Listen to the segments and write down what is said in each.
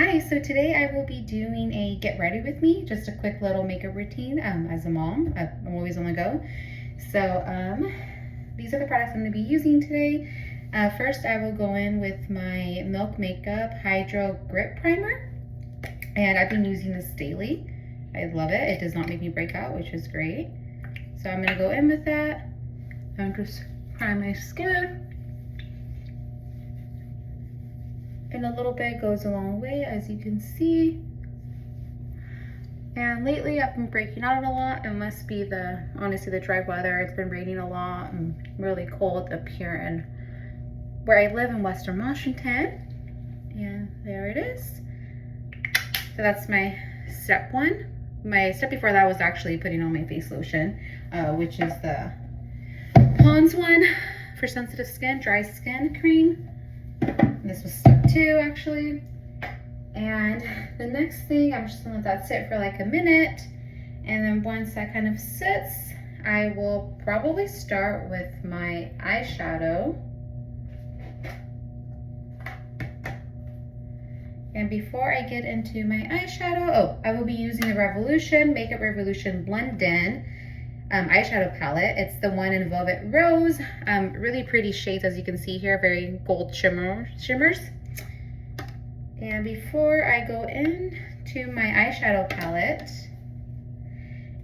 Hi, so today I will be doing a get ready with me, just a quick little makeup routine as a mom. I'm always on the go. So these are the products I'm going to be using today. First, I will go in with my Milk Makeup Hydro Grip Primer, and I've been using this daily. I love it. It does not make me break out, which is great. So I'm going to go in with that and just prime my skin. And a little bit goes a long way, as you can see. And lately I've been breaking out a lot. It must be honestly the dry weather. It's been raining a lot and really cold up here in where I live in Western Washington. And there it is. So that's my step one. My step before that was actually putting on my face lotion, which is the Pond's one for sensitive skin, dry skin cream. This was step two, actually. And the next thing, I'm just gonna let that sit for like a minute. And then once that kind of sits, I will probably start with my eyeshadow. And before I get into my eyeshadow, I will be using the Makeup Revolution Blend-In eyeshadow palette. It's the one in Velvet Rose. Really pretty shades, as you can see here, very gold shimmers. And before I go in to my eyeshadow palette,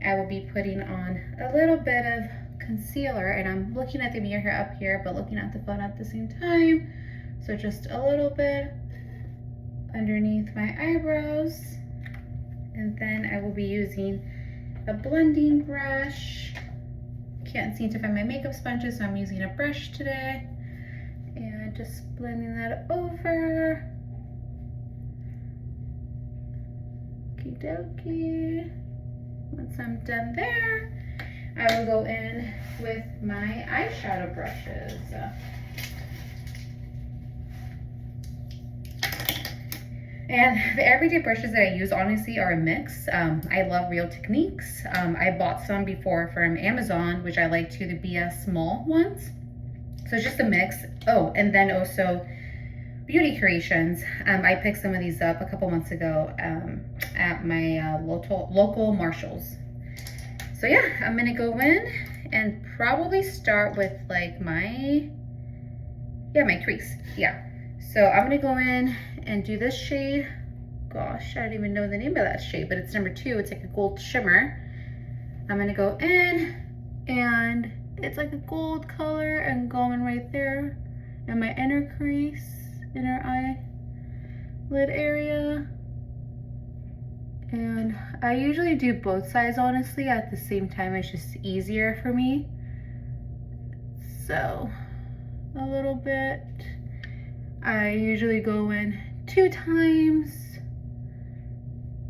I will be putting on a little bit of concealer, and I'm looking at the mirror up here, but looking at the phone at the same time. So just a little bit underneath my eyebrows. And then I will be using a blending brush. Can't seem to find my makeup sponges, so I'm using a brush today. And just blending that over. Okie dokie. Once I'm done there, I will go in with my eyeshadow brushes. And the everyday brushes that I use, honestly, are a mix. I love Real Techniques. I bought some before from Amazon, which I like too, the BS small ones. So it's just a mix. Oh, and then also Beauty Creations. I picked some of these up a couple months ago at my local Marshalls. So yeah, I'm gonna go in and probably start with like my crease. Yeah. So I'm gonna go in and do this shade. Gosh, I don't even know the name of that shade, but it's number 2. It's like a gold shimmer. I'm gonna go in, and it's like a gold color, and going right there in my inner crease, inner eyelid area. And I usually do both sides, honestly, at the same time. It's just easier for me. So a little bit. I usually go in 2 times.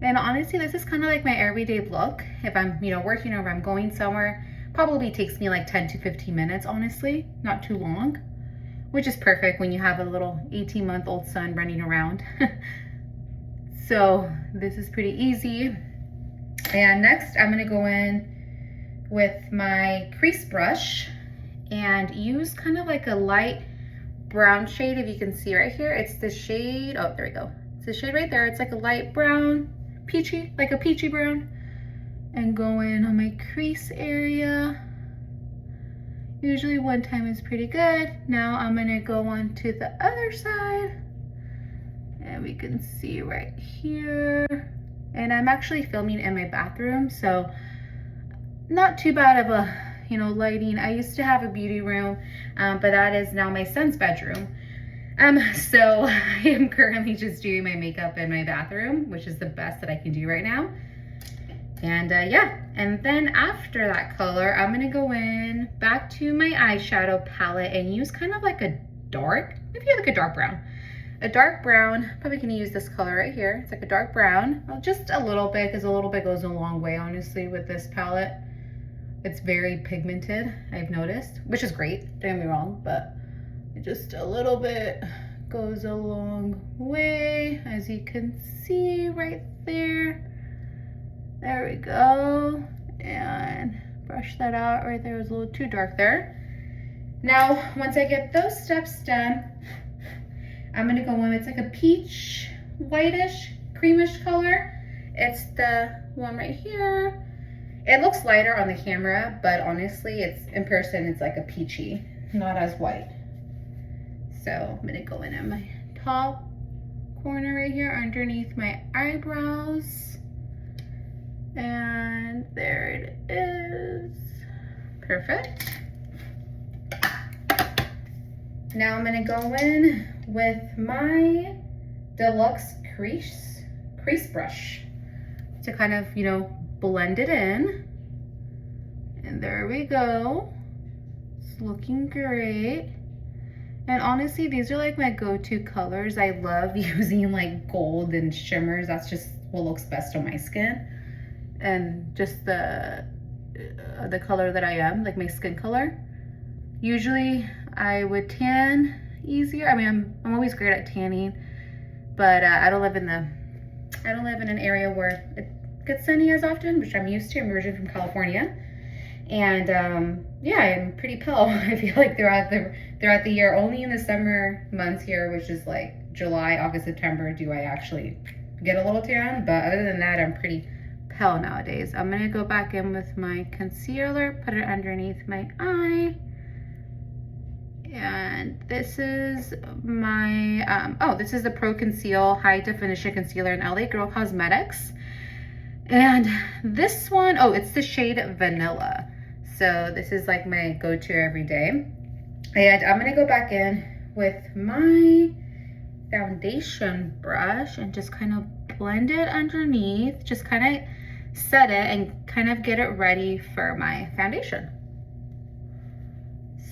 And honestly, this is kind of like my everyday look. If I'm, working or if I'm going somewhere, probably takes me like 10 to 15 minutes, honestly, not too long, which is perfect when you have a little 18-month-old son running around. So this is pretty easy. And next, I'm gonna go in with my crease brush and use kind of like a light brown shade. If you can see right here, it's the shade, oh, there we go. It's the shade right there. It's like a light brown, peachy, like a peachy brown. And go in on my crease area. Usually 1 time is pretty good. Now I'm gonna go on to the other side. And we can see right here. And I'm actually filming in my bathroom, so not too bad of a lighting. I used to have a beauty room, but that is now my son's bedroom. So I am currently just doing my makeup in my bathroom, which is the best that I can do right now. And yeah, and then after that color, I'm gonna go in back to my eyeshadow palette and use kind of like a dark, maybe like a dark brown. A dark brown, probably gonna use this color right here. It's like a dark brown, well, just a little bit, because a little bit goes a long way, honestly, with this palette. It's very pigmented, I've noticed, which is great, don't get me wrong, but just a little bit goes a long way, as you can see right there. There we go. And brush that out right there. It was a little too dark there. Now, once I get those steps done, I'm gonna go in, it's like a peach whitish, creamish color. It's the one right here. It looks lighter on the camera, but honestly, it's in person, it's like a peachy, not as white. So I'm gonna go in at my top corner right here underneath my eyebrows. And there it is. Perfect. Now I'm gonna go in with my deluxe crease brush to kind of, you know, blend it in. And there we go. It's looking great. And honestly, these are like my go-to colors. I love using like gold and shimmers. That's just what looks best on my skin. And just the color that I am, like my skin color. Usually I would tan easier. I mean, I'm always great at tanning, but I don't live in an area where it gets sunny as often, which I'm used to. I'm originally from California. And yeah, I'm pretty pale. I feel like throughout the year. Only in the summer months here, which is like July, August, September, do I actually get a little tan. But other than that, I'm pretty pale nowadays. I'm gonna go back in with my concealer, put it underneath my eye. And this is my, this is the Pro Conceal High Definition Concealer in LA Girl Cosmetics. And this one, it's the shade Vanilla. So this is like my go-to every day. And I'm gonna go back in with my foundation brush and just kind of blend it underneath, just kind of set it and kind of get it ready for my foundation.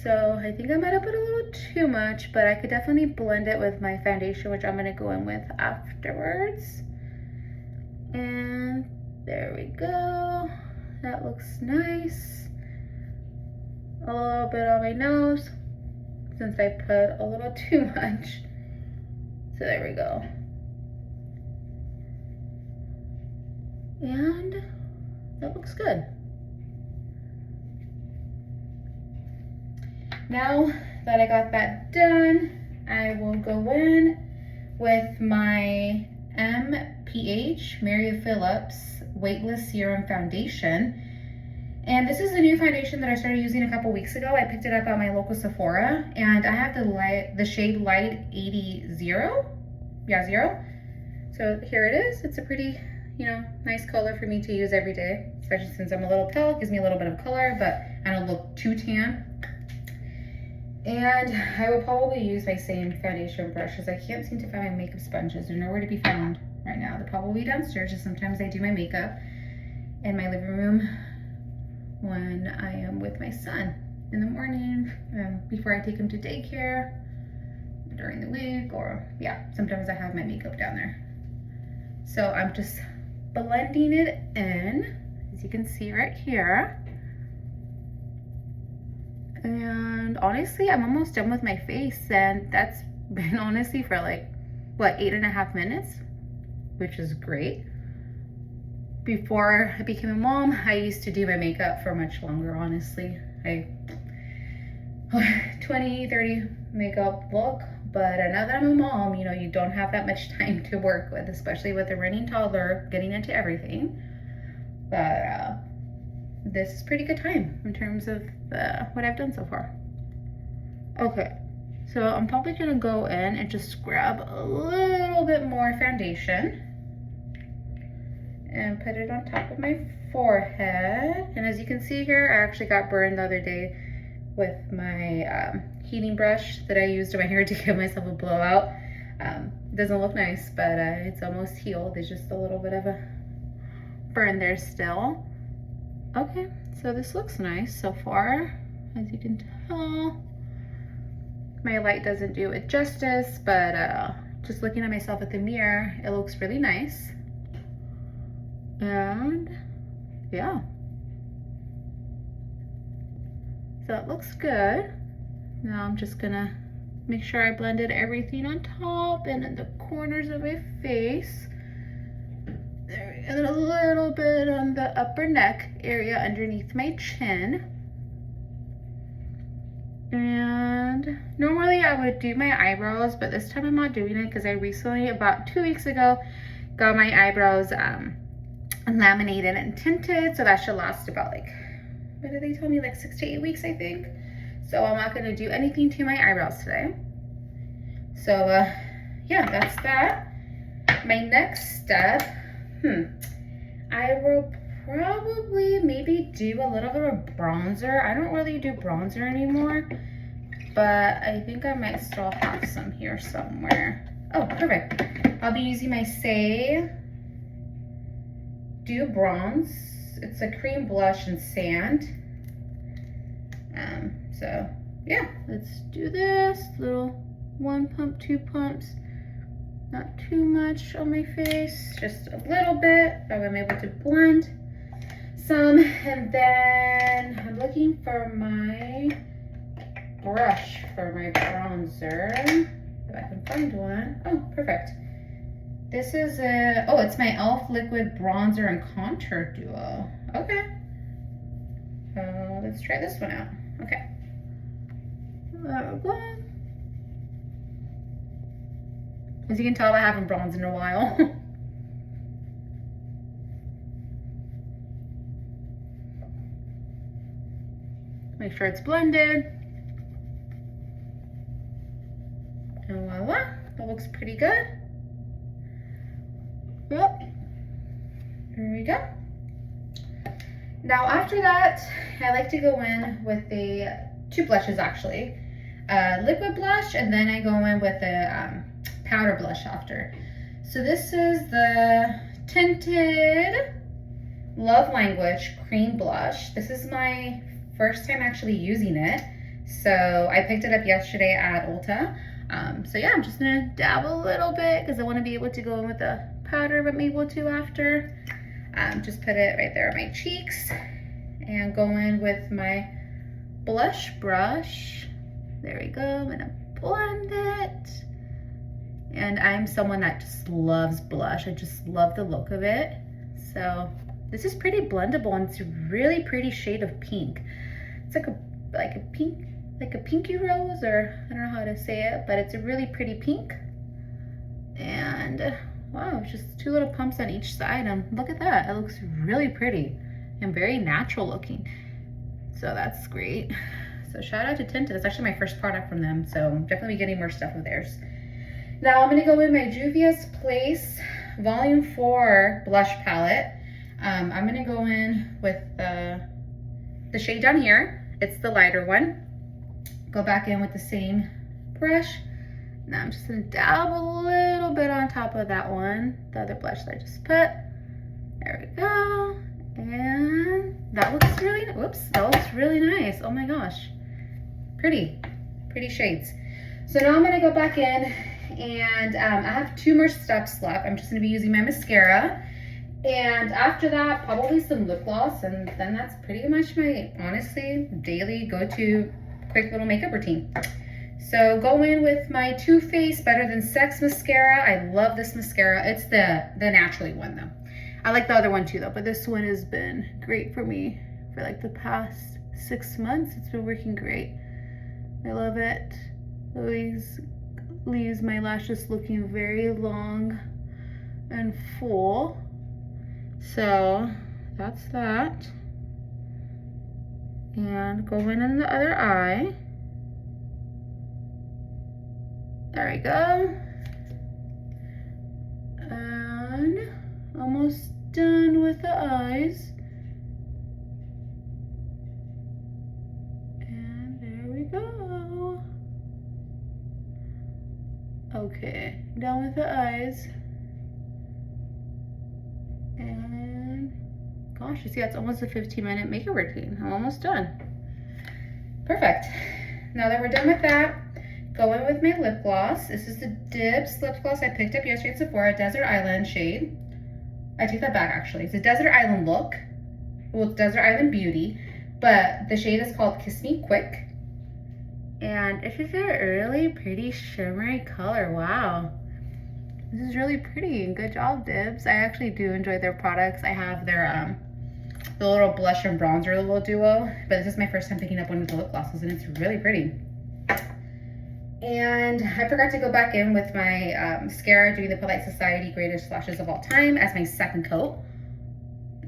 So I think I might have put a little too much, but I could definitely blend it with my foundation, which I'm gonna go in with afterwards. And there we go. That looks nice. A little bit on my nose, since I put a little too much. So there we go. And that looks good. Now that I got that done, I will go in with my MPH Mary Phillips Weightless Serum Foundation. And this is a new foundation that I started using a couple weeks ago. I picked it up at my local Sephora, and I have the shade Light 80 Zero. Yeah, Zero. So here it is. It's a pretty, nice color for me to use every day, especially since I'm a little pale. It gives me a little bit of color, but I don't look too tan. And I will probably use my same foundation brushes. I can't seem to find my makeup sponges. They're nowhere to be found right now. They're probably downstairs, just sometimes I do my makeup in my living room when I am with my son in the morning, before I take him to daycare, during the week, or sometimes I have my makeup down there. So I'm just blending it in, as you can see right here. And honestly, I'm almost done with my face, and that's been honestly for like, 8.5 minutes, which is great. Before I became a mom, I used to do my makeup for much longer, honestly. 20, 30 makeup look, but now that I'm a mom, you don't have that much time to work with, especially with a running toddler, getting into everything. But this is pretty good time in terms of what I've done so far. Okay, so I'm probably gonna go in and just grab a little bit more foundation and put it on top of my forehead. And as you can see here, I actually got burned the other day with my heating brush that I used in my hair to give myself a blowout. It doesn't look nice, but it's almost healed. There's just a little bit of a burn there still. Okay, so this looks nice so far, as you can tell. My light doesn't do it justice, but just looking at myself at the mirror, it looks really nice. And yeah, so it looks good. Now I'm just gonna make sure I blended everything on top and in the corners of my face. There, and then a little bit on the upper neck area underneath my chin. And normally I would do my eyebrows, but this time I'm not doing it because I recently, about 2 weeks ago, got my eyebrows laminated and tinted. So that should last about like, what did they tell me? Like 6 to 8 weeks, I think. So I'm not gonna do anything to my eyebrows today. So yeah, that's that. My next step, I will probably maybe do a little bit of bronzer. I don't really do bronzer anymore, but I think I might still have some here somewhere. Oh, perfect. I'll be using my Say Dew Bronze. It's a cream blush and sand. So yeah, let's do this. Little 1 pump, 2 pumps. Not too much on my face, just a little bit, so I'm able to blend some. And then I'm looking for my brush for my bronzer, if I can find one. Oh, perfect. This is it's my e.l.f. Liquid Bronzer and Contour Duo. Okay. Let's try this one out. Okay. As you can tell, I haven't bronzed in a while. Make sure it's blended. And voila, that looks pretty good. Yep. There we go. Now after that, I like to go in with two blushes actually. Liquid blush, and then I go in with a powder blush after. So this is the Tinted Love Language Cream Blush. This is my first time actually using it. So I picked it up yesterday at Ulta. So yeah, I'm just gonna dab a little bit because I want to be able to go in with the powder if I'm able to after. Just put it right there on my cheeks and go in with my blush brush. There we go. I'm gonna blend it. And I'm someone that just loves blush. I just love the look of it. So this is pretty blendable, and it's a really pretty shade of pink. It's like a pink, like a pinky rose, or I don't know how to say it, but it's a really pretty pink. And wow, it's just 2 little pumps on each side, and look at that. It looks really pretty and very natural looking. So that's great. So shout out to Tinted. It's actually my first product from them, so I'm definitely getting more stuff of theirs. Now I'm gonna go in my Juvia's Place Volume 4 blush palette. I'm gonna go in with the shade down here. It's the lighter one. Go back in with the same brush. Now I'm just gonna dab a little bit on top of that one, the other blush that I just put. There we go. And that looks really, that looks really nice. Oh my gosh. Pretty shades. So now I'm gonna go back in, and I have 2 more steps left. I'm just gonna be using my mascara. And after that, probably some lip gloss, and then that's pretty much my, honestly, daily go-to quick little makeup routine. So go in with my Too Faced Better Than Sex mascara. I love this mascara. It's the naturally one though. I like the other one too though, but this one has been great for me for like the past 6 months. It's been working great. I love it. Always leaves my lashes looking very long and full. So that's that. And go in the other eye. There we go. And almost done with the eyes. And there we go. Okay, done with the eyes. And gosh, you see that's almost a 15-minute makeup routine. I'm almost done. Perfect. Now that we're done with that, go in with my lip gloss. This is the Dibs lip gloss I picked up yesterday at Sephora, Desert Island shade. I take that back actually. It's a Desert Island look. Well, it's Desert Island Beauty, but the shade is called Kiss Me Quick. And it's just a really pretty shimmery color. Wow. This is really pretty. Good job, Dibs. I actually do enjoy their products. I have their the little blush and bronzer little duo, but this is my first time picking up one of the lip glosses and it's really pretty. And I forgot to go back in with my mascara, doing the Polite Society Greatest Lashes of All Time as my second coat.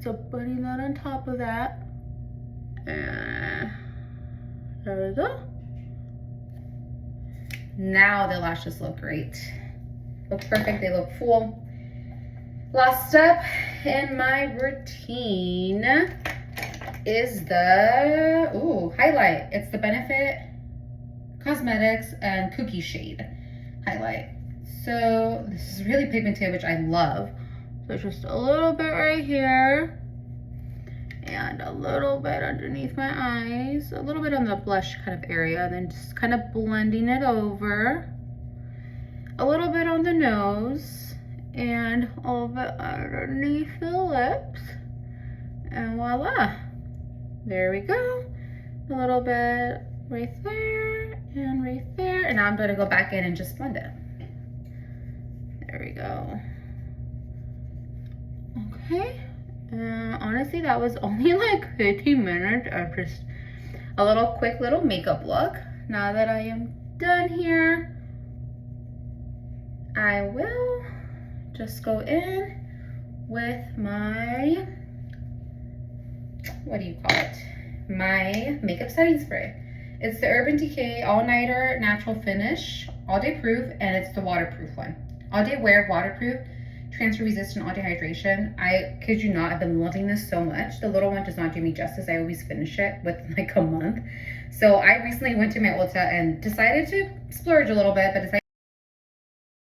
So putting that on top of that. And there we go. Now the lashes look great. Look perfect, they look full. Last step in my routine is the, highlight. It's the Benefit Cosmetics and Cookie Shade highlight. So this is really pigmented, which I love. So just a little bit right here and a little bit underneath my eyes, a little bit on the blush kind of area, and then just kind of blending it over. A little bit on the nose and a little bit underneath the lips. And voila, there we go. A little bit right there and right there. And now I'm gonna go back in and just blend it. There we go. Okay, honestly, that was only like 15 minutes of just a little quick little makeup look. Now that I am done here, I will just go in with my, what do you call it? My makeup setting spray. It's the Urban Decay All Nighter Natural Finish, all day proof, and it's the waterproof one. All day wear, waterproof, transfer resistant, all day hydration. I kid you not, I've been loving this so much. The little one does not do me justice. I always finish it with like a month. So I recently went to my Ulta and decided to splurge a little bit, but decided